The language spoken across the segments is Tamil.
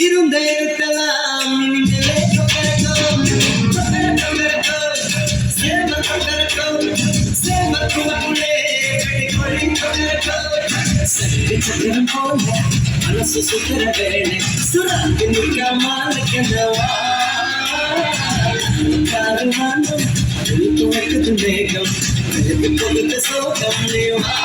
இருந்த இருக்கலாம் இனிமேலே சக்கரம் போல மனசு சுத்தர வேணை சுராக்கு நிற்காமலக்கென்னவா காரணம் துவைக்குது மேகம் கொடுத்த சோகம் நீவா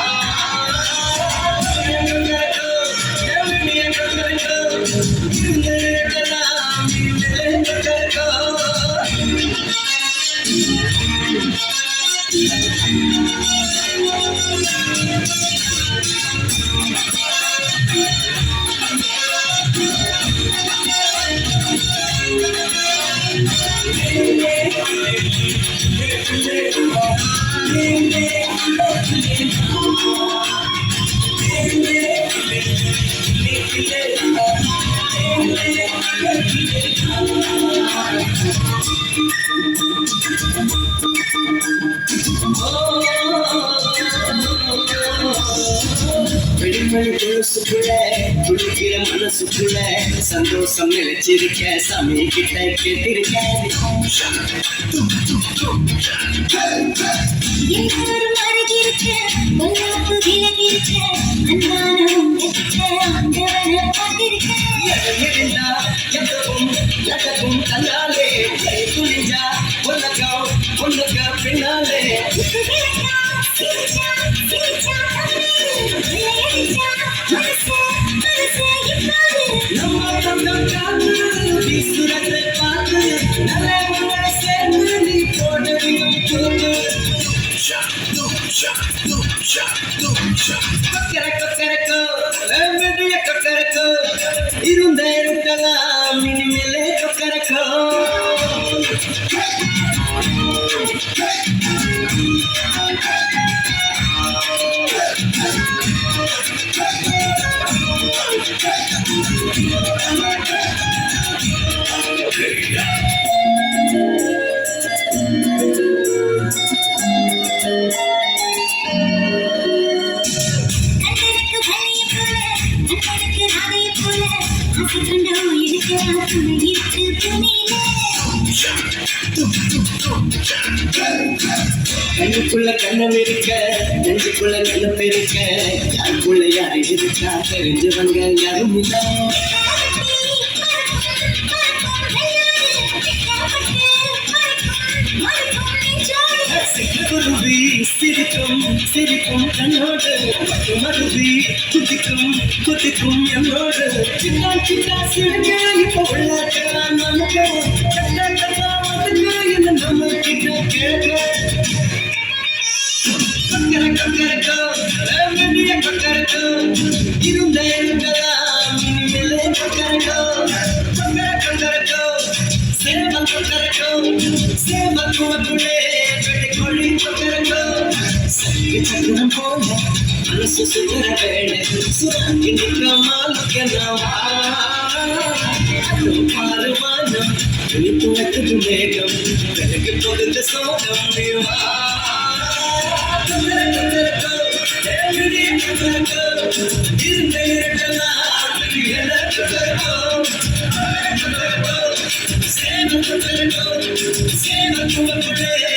வெளிமொழி கொலுசுக்குள்ள குளிக்கிற மனசுக்குள்ள சந்தோஷம் நினைச்சிருக்க சாமி கிட்ட கேட்டிருக்க தன்னாலே துணிஞ்சா பொண்ணுக்க பின்னாலே இருந்த இருக்கலாம் இனிமேலே கொக்கரக்கோ கண்ணுக்குள்ள கண்ணம் இருக்க நெஞ்சுக்குள்ள நிலப்பு இருக்க யாருக்குள்ள யாரு இருக்கா தெரிஞ்சவங்க யாரும் இல்லை குருவி சிரிக்கும் சிரிக்கும் கண்ணோடு மருவி குதிக்கும் என்னோடு சின்ன சின்ன சிறுங்க இப்போ விளையாட்டுலாம் நமக்கு என்ன நம்ம கிட்ட கேட்க இருந்த இருக்கலாம் இனிமேலே சேவல் குணக்குள்ளே சக்கரம் போல மனசு சுத்தர வேணை சுராக்கி நிற்காமலக்கென்னவா பாருமானம் துவைக்குது மேகம் விலகு கொடுத்த சோகம் நீவா இருந்த இருக்கலாம் சேவல் குணக்குள்ளே